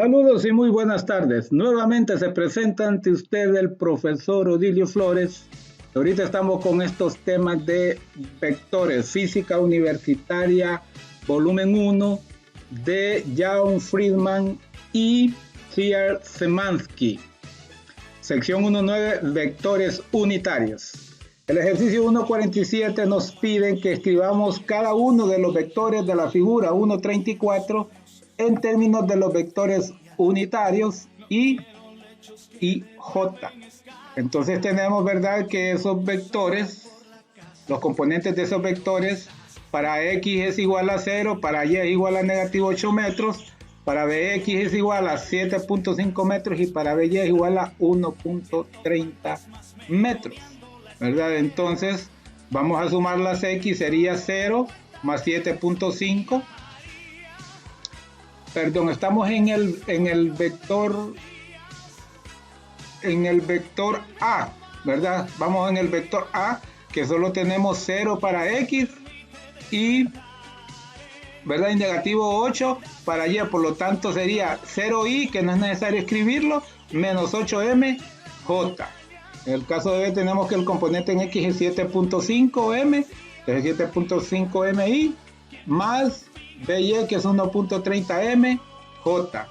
Saludos y muy buenas tardes. Nuevamente se presenta ante usted el profesor Odilio Flores. Ahorita estamos con estos temas de vectores, física universitaria, volumen 1, de Jan Friedman y C.R. Szymanski. Sección 1.9, vectores unitarios. El ejercicio 1.47 nos piden que escribamos cada uno de los vectores de la figura 1.34 en términos de los vectores unitarios I y J. Entonces tenemos, ¿verdad?, que esos vectores, los componentes de esos vectores, para X es igual a 0, para Y es igual a negativo 8 metros, para BX es igual a 7.5 metros y para BY es igual a 1.30 metros, ¿verdad? Entonces vamos a sumar las X, sería 0 más 7.5. Perdón, estamos en el vector A, ¿verdad? Vamos en el vector A, que solo tenemos 0 para X y, ¿verdad?, y negativo 8 para Y, por lo tanto sería 0i, que no es necesario escribirlo, menos 8mj. En el caso de B tenemos que el componente en X es 7.5m, es 7.5mi, más BY, que es 1.30mj.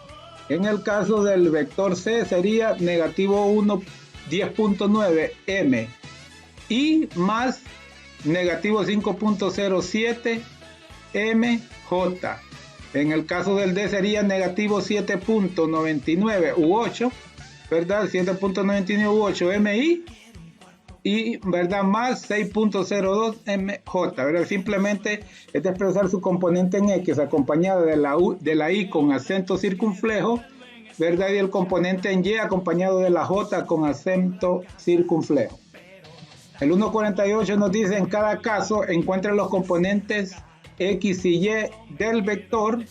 En el caso del vector C sería negativo 10.9m y más negativo 5.07mj. En el caso del D sería negativo 7.99 u 8, ¿verdad? 7.99 u 8mi y, ¿verdad?, más 6.02 mj, ¿verdad? Simplemente es de expresar su componente en X acompañado de la I con acento circunflejo, ¿verdad?, y el componente en Y acompañado de la J con acento circunflejo. El 1.48 nos dice: en cada caso encuentre los componentes X y Y del vector.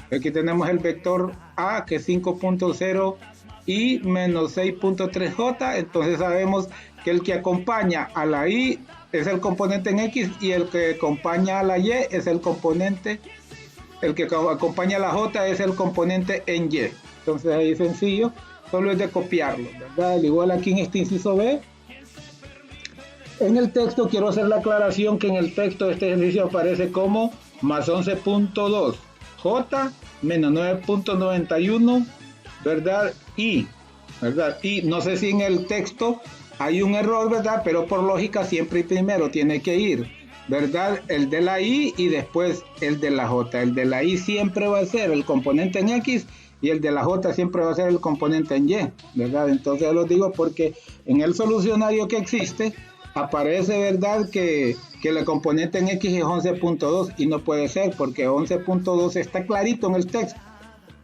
Aquí tenemos el vector A, que es 5.0 y menos 6.3j. Entonces sabemos que el que acompaña a la I es el componente en X y el que acompaña a la Y es el componente, el que acompaña a la J es el componente en Y. Entonces ahí es sencillo, solo es de copiarlo, ¿verdad? Al igual aquí en este inciso B. En el texto quiero hacer la aclaración que en el texto de este ejercicio aparece como más 11.2 J menos 9.91, ¿verdad? ¿verdad? Y no sé si en el texto hay un error, ¿verdad? Pero por lógica siempre primero tiene que ir, ¿verdad?, el de la I y después el de la J. El de la I siempre va a ser el componente en X y el de la J siempre va a ser el componente en Y, ¿verdad? Entonces lo digo porque en el solucionario que existe aparece, ¿verdad?, que el componente en X es 11.2 y no puede ser, porque 11.2 está clarito en el texto,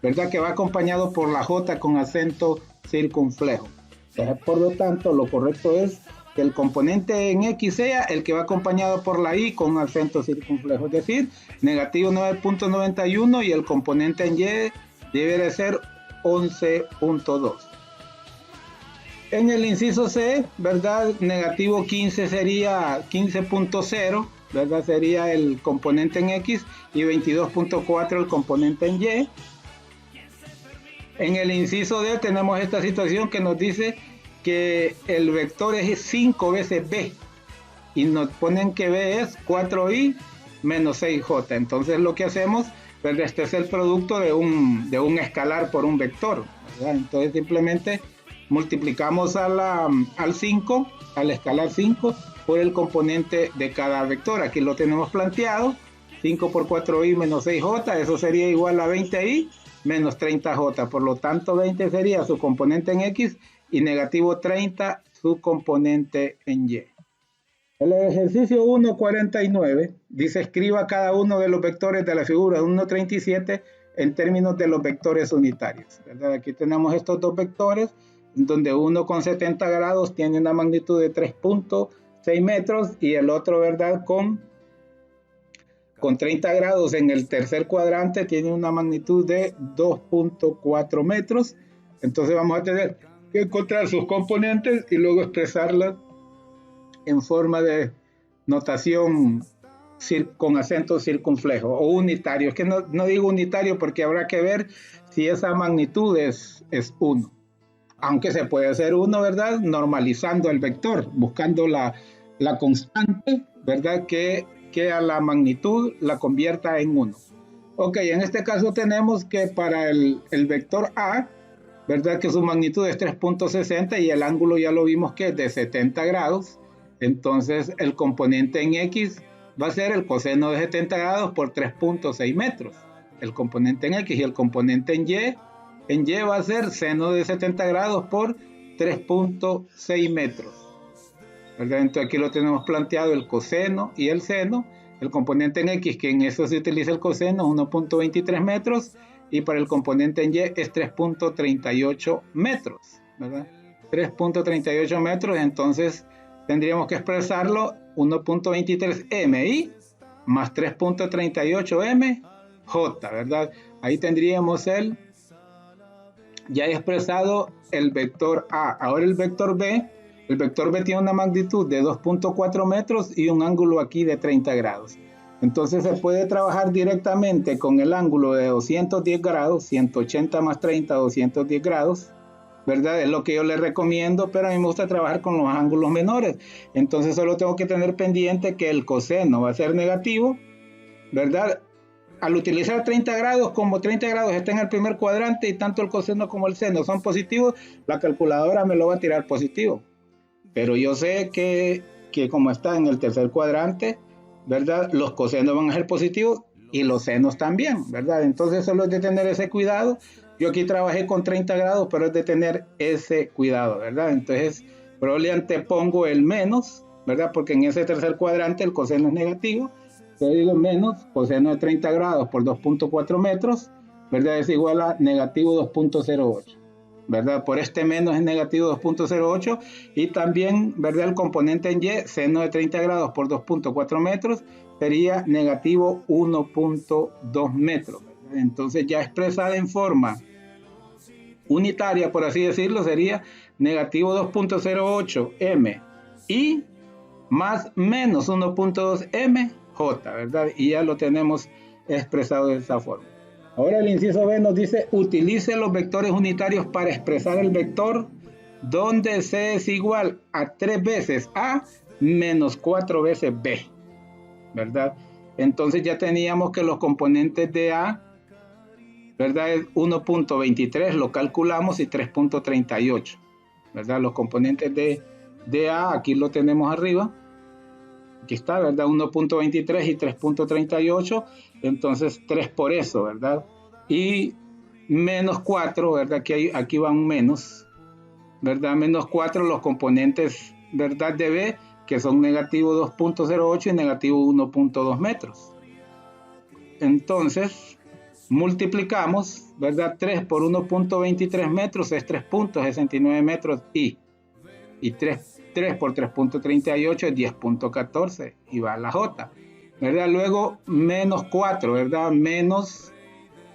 ¿verdad?, que va acompañado por la J con acento circunflejo. Entonces, por lo tanto, lo correcto es que el componente en X sea el que va acompañado por la I con acento circunflejo, es decir, negativo 9.91, y el componente en Y debe de ser 11.2. En el inciso C, ¿verdad?, negativo 15 sería 15.0, ¿verdad?, sería el componente en X, y 22.4 el componente en Y. En el inciso D tenemos esta situación que nos dice que el vector es 5 veces B y nos ponen que B es 4i menos 6j. Entonces lo que hacemos, ¿verdad?, este es el producto de un escalar por un vector, ¿verdad? Entonces simplemente multiplicamos al 5, al escalar 5, por el componente de cada vector. Aquí lo tenemos planteado: 5 por 4i menos 6j, eso sería igual a 20i menos 30j. Por lo tanto, 20 sería su componente en X y negativo 30 su componente en Y. El ejercicio 1.49 dice: escriba cada uno de los vectores de la figura 1.37 en términos de los vectores unitarios, ¿verdad? Aquí tenemos estos dos vectores, donde uno con 70 grados tiene una magnitud de 3.6 metros y el otro, ¿verdad?, con 30 grados en el tercer cuadrante tiene una magnitud de 2.4 metros. Entonces vamos a tener que encontrar sus componentes y luego expresarlas en forma de notación con acento circunflejo o unitario. Es que no digo unitario porque habrá que ver si esa magnitud es 1. Aunque se puede hacer 1, ¿verdad? Normalizando el vector, buscando la constante, ¿verdad? Que a la magnitud la convierta en 1. Ok, en este caso tenemos que para el vector A, ¿verdad? Que su magnitud es 3.60 y el ángulo ya lo vimos que es de 70 grados. Entonces el componente en X va a ser el coseno de 70 grados por 3.6 metros. El componente en X, y el componente en Y va a ser seno de 70 grados por 3.6 metros. ¿Verdad? Entonces aquí lo tenemos planteado el coseno y el seno. El componente en X, que en eso se utiliza el coseno, es 1.23 metros. Y para el componente en Y es 3.38 metros. ¿Verdad? 3.38 metros, entonces tendríamos que expresarlo 1.23 MI más 3.38 MJ, ¿verdad? Ahí tendríamos ya expresado el vector A. Ahora el vector B tiene una magnitud de 2.4 metros y un ángulo aquí de 30 grados. Entonces se puede trabajar directamente con el ángulo de 210 grados, 180 más 30, 210 grados, ¿verdad? Es lo que yo les recomiendo, pero a mí me gusta trabajar con los ángulos menores. Entonces solo tengo que tener pendiente que el coseno va a ser negativo, ¿verdad? Al utilizar 30 grados, como 30 grados está en el primer cuadrante y tanto el coseno como el seno son positivos, la calculadora me lo va a tirar positivo. Pero yo sé que como está en el tercer cuadrante, ¿verdad? Los cosenos van a ser positivos y los senos también, ¿verdad? Entonces solo es de tener ese cuidado. Yo aquí trabajé con 30 grados, pero es de tener ese cuidado, ¿verdad? Entonces, probablemente pongo el menos, ¿verdad? Porque en ese tercer cuadrante el coseno es negativo. Yo digo menos, coseno de 30 grados por 2.4 metros, ¿verdad? Es igual a negativo 2.08. ¿Verdad? Por este menos es negativo 2.08 y también, ¿verdad? El componente en Y, seno de 30 grados por 2.4 metros, sería negativo 1.2 metros. ¿Verdad? Entonces ya expresada en forma unitaria, por así decirlo, sería negativo 2.08 M y más menos 1.2 MJ, ¿verdad? Y ya lo tenemos expresado de esa forma. Ahora el inciso B nos dice, utilice los vectores unitarios para expresar el vector donde C es igual a 3 veces A menos 4 veces B, ¿verdad? Entonces ya teníamos que los componentes de A, ¿verdad? Es 1.23, lo calculamos, y 3.38, ¿verdad? Los componentes de A, aquí lo tenemos arriba. Aquí está, ¿verdad? 1.23 y 3.38, entonces 3 por eso, ¿verdad? Y menos 4, ¿verdad? Que aquí va un menos, ¿verdad? Menos 4 los componentes, ¿verdad? De B, que son negativo 2.08 y negativo 1.2 metros. Entonces, multiplicamos, ¿verdad? 3 por 1.23 metros es 3.69 metros y 3 por 3.38 es 10.14 y va a la J, ¿verdad? Luego menos 4, ¿verdad? Menos,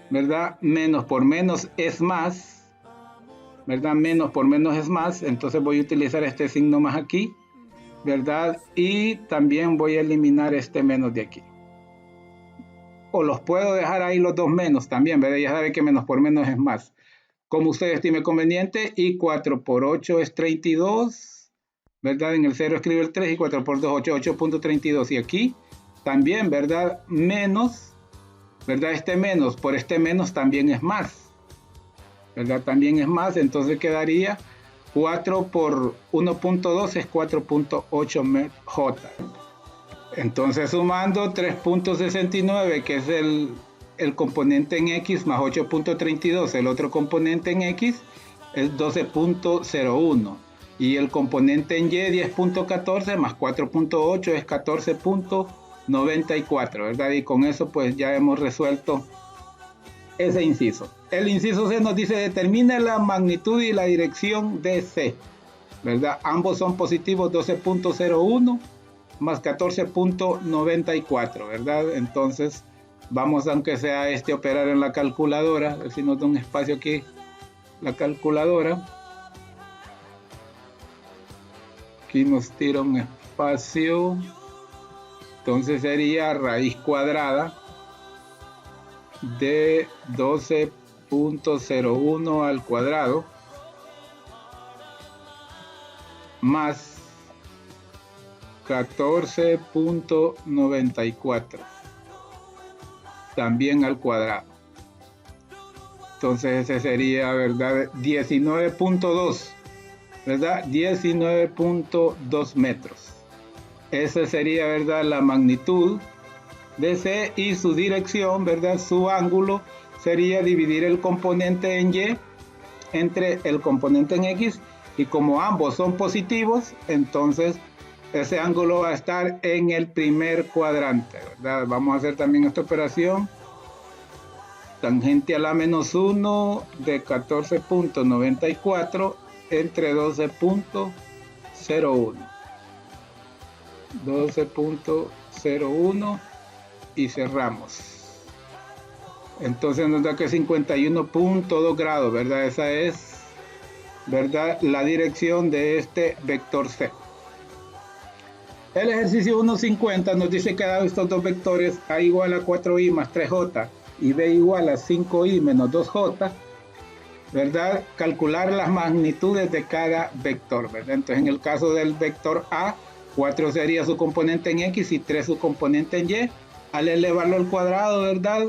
¿verdad? Menos por menos es más, ¿verdad? Menos por menos es más, entonces voy a utilizar este signo más aquí, ¿verdad? Y también voy a eliminar este menos de aquí. O los puedo dejar ahí los dos menos también, ¿verdad? Ya saben que menos por menos es más, como usted estime conveniente, y 4 por 8 es 32, ¿verdad? En el 0 escribo el 3 y 4 por 2, 8, 8.32. Y aquí también, ¿verdad? Menos, ¿verdad? Este menos por este menos también es más, ¿verdad? También es más, entonces quedaría 4 por 1.2 es 4.8 J. Entonces sumando 3.69, que es el componente en X, más 8.32, el otro componente en X, es 12.01. Y el componente en Y, 10.14 más 4.8 es 14.94, ¿verdad? Y con eso pues ya hemos resuelto ese inciso. El inciso C nos dice, determine la magnitud y la dirección de C, ¿verdad? Ambos son positivos, 12.01 más 14.94, ¿verdad? Entonces vamos, aunque sea operar en la calculadora, a ver si nos da un espacio aquí la calculadora. Aquí nos tira un espacio Entonces sería raíz cuadrada de 12.01 al cuadrado más 14.94 también al cuadrado. Entonces ese sería, ¿verdad? 19.2, ¿verdad? 19.2 metros. Esa sería, ¿verdad? La magnitud de C, y su dirección, ¿verdad? Su ángulo sería dividir el componente en Y entre el componente en X, y como ambos son positivos, entonces ese ángulo va a estar en el primer cuadrante, ¿verdad? Vamos a hacer también esta operación. Tangente a la menos 1 de 14.94 entre 12.01. 12.01 y cerramos. Entonces nos da que 51.2 grados, ¿verdad? Esa es, ¿verdad?, la dirección de este vector C. El ejercicio 1.50 nos dice que dado estos dos vectores, A igual a 4i más 3j y B igual a 5i menos 2j, ¿verdad?, calcular las magnitudes de cada vector, ¿verdad? Entonces en el caso del vector A, 4 sería su componente en X y 3 su componente en Y. Al elevarlo al cuadrado, ¿verdad?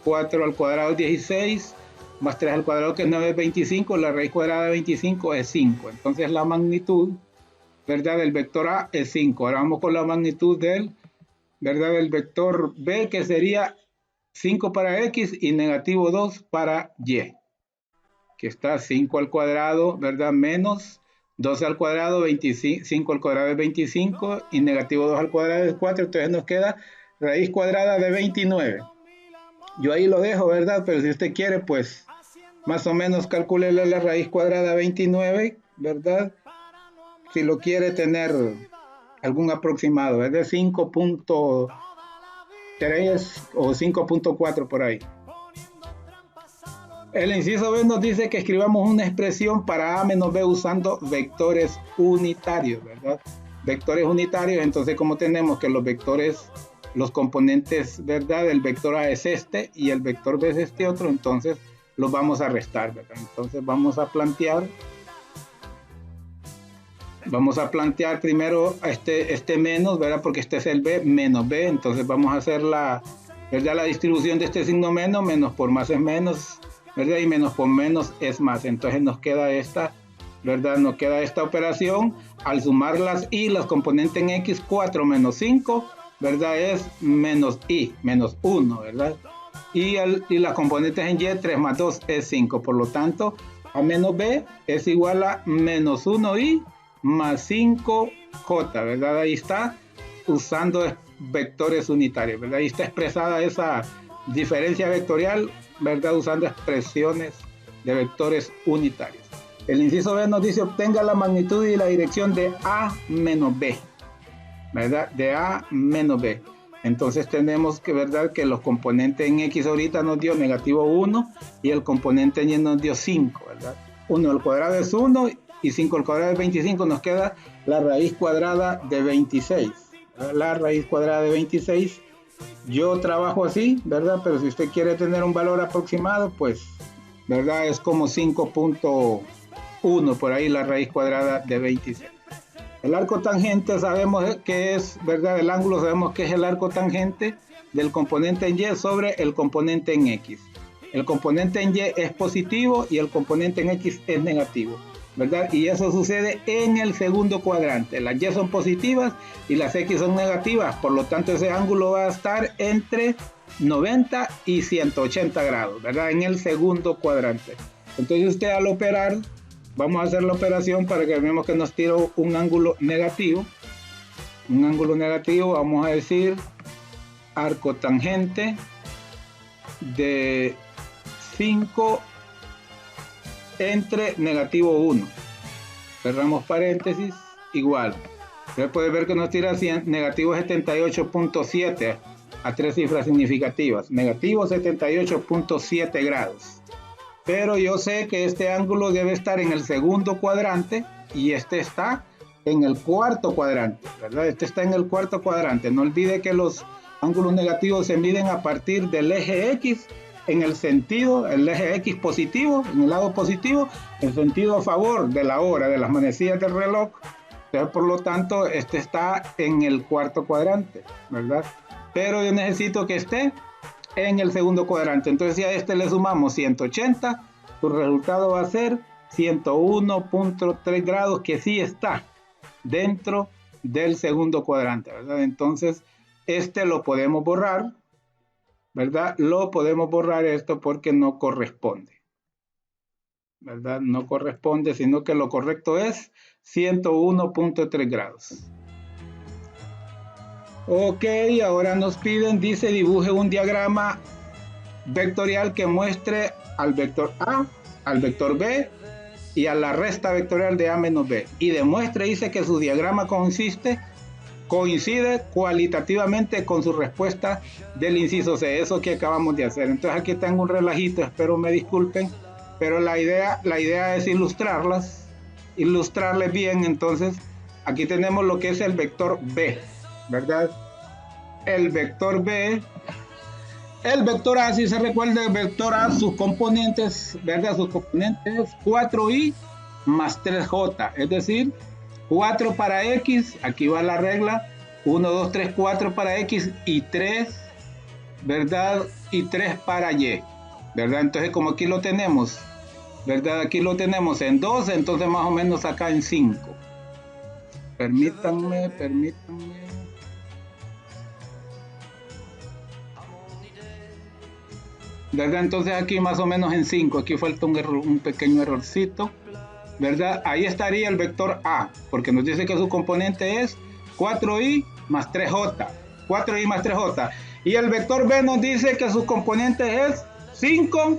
4 al cuadrado es 16, más 3 al cuadrado, que es 9, es 25, la raíz cuadrada de 25 es 5. Entonces la magnitud, ¿verdad?, del vector A es 5. Ahora vamos con la magnitud del, ¿verdad?, del vector B, que sería 5 para X y negativo 2 para Y. Que está 5 al cuadrado, ¿verdad?, menos 12 al cuadrado, 25, 5 al cuadrado es 25 y negativo 2 al cuadrado es 4, entonces nos queda raíz cuadrada de 29. Yo ahí lo dejo, ¿verdad? Pero si usted quiere, pues más o menos calcúlele la raíz cuadrada de 29, ¿verdad? Si lo quiere tener algún aproximado, es de 5.3 o 5.4 por ahí. El inciso B nos dice que escribamos una expresión para A menos B usando vectores unitarios, ¿verdad? Vectores unitarios, entonces como tenemos que los vectores, los componentes, ¿verdad?, el vector A es este y el vector B es este otro, entonces los vamos a restar, ¿verdad? Entonces vamos a plantear primero este menos, ¿verdad?, porque este es el B menos B, entonces vamos a hacer la distribución de este signo menos, menos por más es menos, ¿verdad?, y menos por menos es más. Entonces nos queda esta, ¿verdad?, nos queda esta operación. Al sumarlas y las componentes en X, 4 menos 5, ¿verdad?, es menos I, menos 1, ¿verdad? Y las componentes en Y, 3 más 2 es 5. Por lo tanto, A menos B es igual a menos 1I más 5J, ¿verdad? Ahí está, usando vectores unitarios, ¿verdad? Ahí está expresada esa diferencia vectorial, ¿verdad?, usando expresiones de vectores unitarios. El inciso B nos dice obtenga la magnitud y la dirección de A menos B, ¿verdad? De A menos B. Entonces tenemos que, ¿verdad?, que los componentes en X ahorita nos dio negativo 1 y el componente en Y nos dio 5, ¿verdad? 1 al cuadrado es 1 y 5 al cuadrado es 25, nos queda la raíz cuadrada de 26, ¿verdad? La raíz cuadrada de 26. Yo trabajo así, ¿verdad? Pero si usted quiere tener un valor aproximado, pues, ¿verdad?, es como 5.1 por ahí la raíz cuadrada de 26. El arco tangente sabemos que es, ¿verdad?, el ángulo sabemos que es el arco tangente del componente en Y sobre el componente en X. El componente en Y es positivo y el componente en X es negativo, ¿verdad? Y eso sucede en el segundo cuadrante. Las Y son positivas y las X son negativas, por lo tanto ese ángulo va a estar entre 90 y 180 grados, ¿verdad?, en el segundo cuadrante. Entonces usted al operar, vamos a hacer la operación para que veamos que nos tiró un ángulo negativo. Un ángulo negativo, vamos a decir arco tangente de 5 entre negativo 1. Cerramos paréntesis, igual. Usted puede ver que nos tira negativo 78.7 a 3 cifras significativas. Negativo 78.7 grados. Pero yo sé que este ángulo debe estar en el segundo cuadrante y este está en el cuarto cuadrante, ¿verdad? Este está en el cuarto cuadrante. No olvide que los ángulos negativos se miden a partir del eje X en el sentido, el eje X positivo, en el lado positivo, en sentido a favor de la hora, de las manecillas del reloj. Entonces, por lo tanto, este está en el cuarto cuadrante, ¿verdad? Pero yo necesito que esté en el segundo cuadrante. Entonces, si a este le sumamos 180, su resultado va a ser 101.3 grados, que sí está dentro del segundo cuadrante, ¿verdad? Entonces, este lo podemos borrar, ¿verdad? Lo podemos borrar esto porque no corresponde, ¿verdad? No corresponde, sino que lo correcto es 101.3 grados. Ok, ahora nos piden, dice, dibuje un diagrama vectorial que muestre al vector A, al vector B y a la resta vectorial de A menos B. Y demuestre, dice, que su diagrama coincide cualitativamente con su respuesta del inciso C, eso que acabamos de hacer. Entonces aquí tengo un relajito, espero me disculpen, pero la idea es ilustrarles bien. Entonces aquí tenemos lo que es el vector B, ¿verdad? El vector B, el vector A, si se recuerda, el vector A, sus componentes, ¿verdad? Sus componentes 4i más 3j, es decir, 4 para X, aquí va la regla, 1, 2, 3, 4 para X y 3, ¿verdad? Y 3 para Y, ¿verdad? Entonces, como aquí lo tenemos, ¿verdad? Aquí lo tenemos en 2, entonces más o menos acá en 5. Permítanme. ¿Verdad? Entonces aquí más o menos en 5, aquí falta un pequeño errorcito, ¿verdad? Ahí estaría el vector A, porque nos dice que su componente es 4i más 3j, 4i más 3j, y el vector B nos dice que su componente es 5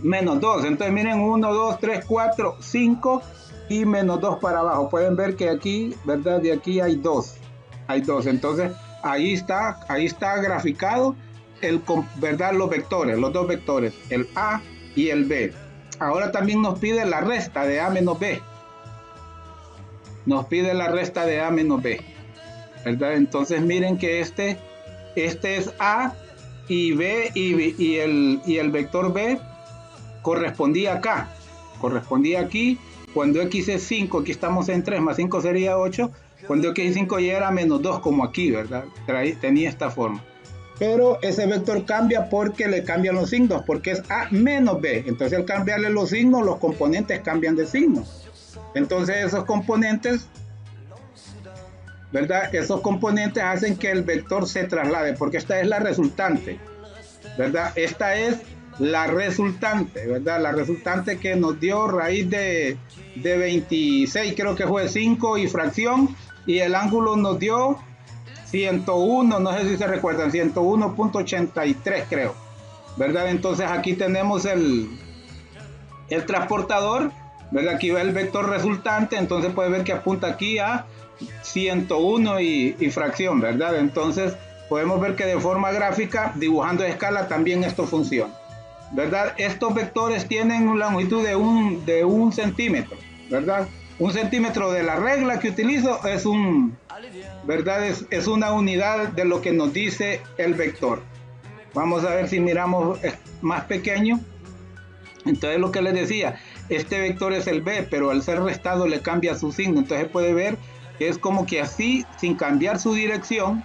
menos 2, entonces miren, 1, 2, 3, 4, 5 y menos 2 para abajo, pueden ver que aquí, ¿verdad? De aquí hay 2, entonces ahí está graficado ¿verdad? Los dos vectores, el A y el B. Ahora también nos pide la resta de A menos B. ¿Verdad? Entonces miren que este es A y B y el vector B correspondía acá. Correspondía aquí. Cuando X es 5, aquí estamos en 3, más 5 sería 8. Cuando X es 5 ya era menos 2, como aquí, ¿verdad? Tenía esta forma. Pero ese vector cambia porque le cambian los signos, porque es A menos B. Entonces al cambiarle los signos, los componentes cambian de signo. Entonces esos componentes, ¿verdad? Esos componentes hacen que el vector se traslade, porque esta es la resultante, ¿verdad? Esta es la resultante, ¿verdad? La resultante que nos dio raíz de 26, creo que fue 5 y fracción, y el ángulo nos dio 101, no sé si se recuerdan, 101.83 creo, ¿verdad? Entonces aquí tenemos el transportador, ¿verdad? Aquí va el vector resultante, entonces puede ver que apunta aquí a 101 y fracción, ¿verdad? Entonces podemos ver que de forma gráfica, dibujando a escala, también esto funciona, ¿verdad? Estos vectores tienen una longitud de un centímetro, ¿verdad? 1 centímetro de la regla que utilizo es ¿verdad? Es una unidad de lo que nos dice el vector. Vamos a ver si miramos más pequeño. Entonces lo que les decía, este vector es el B, pero al ser restado le cambia su signo. Entonces puede ver que es como que así, sin cambiar su dirección,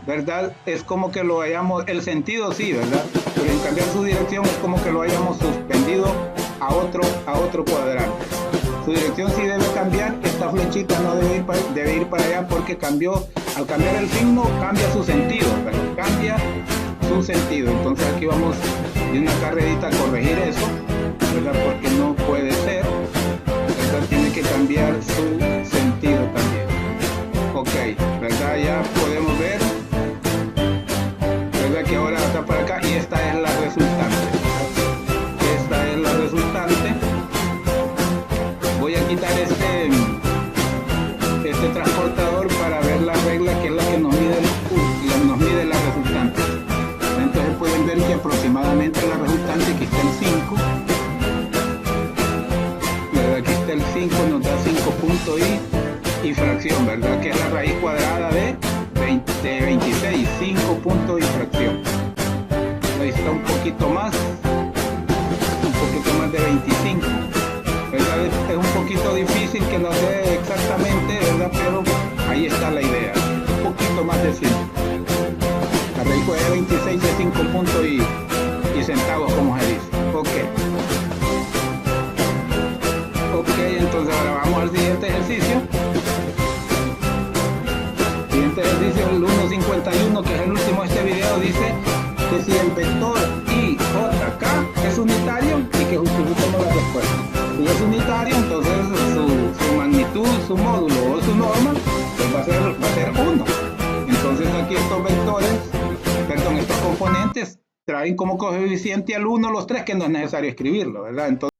¿verdad? Es como que lo hayamos, el sentido sí, ¿verdad? Pero sin cambiar su dirección es como que lo hayamos suspendido a otro cuadrante. Su dirección sí debe cambiar, esta flechita no debe ir para allá porque al cambiar el signo cambia su sentido, ¿verdad? Cambia su sentido. Entonces aquí vamos de una carrerita a corregir eso, ¿verdad? Porque no puede ser, ¿verdad? Tiene que cambiar su sentido también. Ok, ¿verdad? Ya podemos ver, ¿verdad? Que ahora está para acá y esta es la resultante. Esta es la resultante. Voy a quitar este transportador para ver la regla, que es la que nos mide la resultante. Entonces pueden ver que aproximadamente la resultante, aquí está el 5, ¿verdad? Aquí está el 5, nos da 5.i, y fracción, ¿verdad? Que es la raíz cuadrada de 26, 5 puntos y fracción. Ahí está un poquito más de 25. ¿Verdad? Es un poquito difícil que lo sé exactamente, ¿verdad? Pero ahí está la idea. Un poquito más de 100. La raíz cuadrada de 26 de 5 puntos y centavos, como se dice. Ok. Ok, entonces ahora vamos al siguiente ejercicio. El siguiente ejercicio, el 1.51, que es el último de este video, dice que si el vector I, J, K es unitario y que justifiquemos la respuesta. Si es unitario, entonces su magnitud, su módulo o su norma, pues va a ser 1. Entonces aquí estos vectores, perdón, estos componentes traen como coeficiente al 1 los 3, que no es necesario escribirlo, ¿verdad? Entonces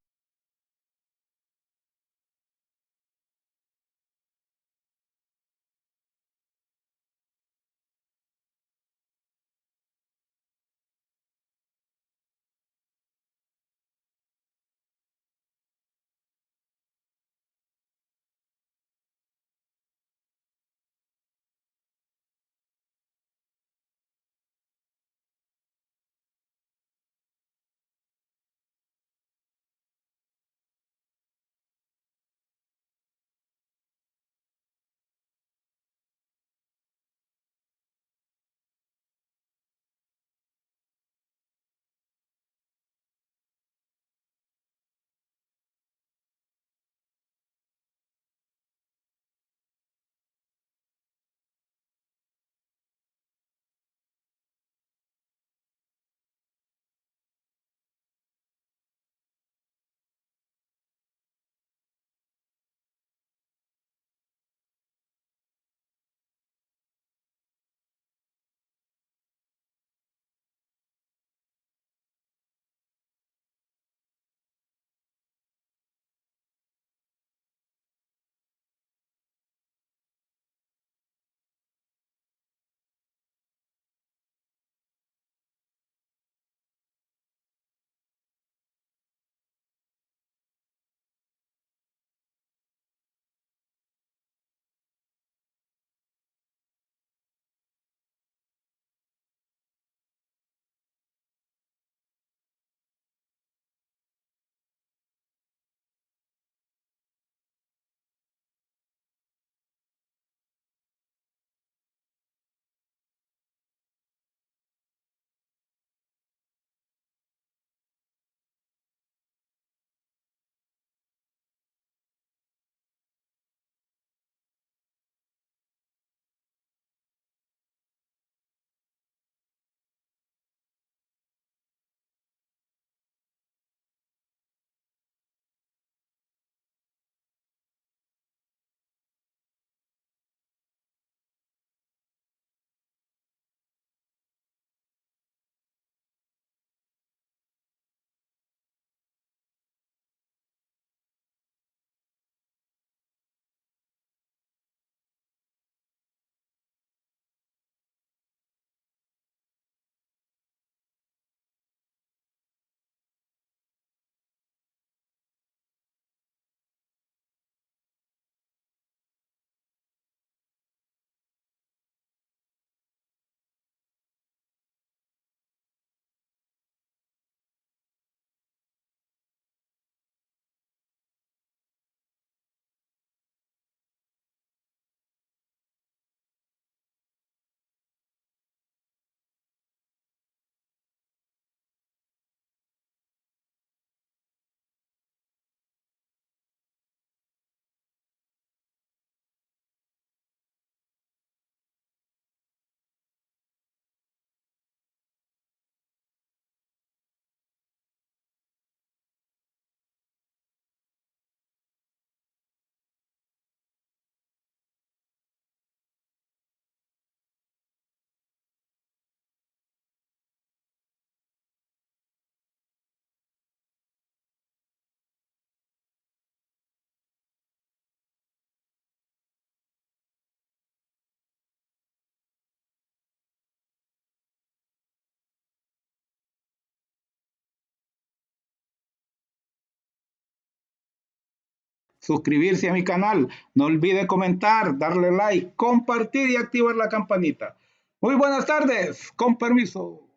suscribirse a mi canal. No olvide comentar, darle like, compartir y activar la campanita. Muy buenas tardes, con permiso.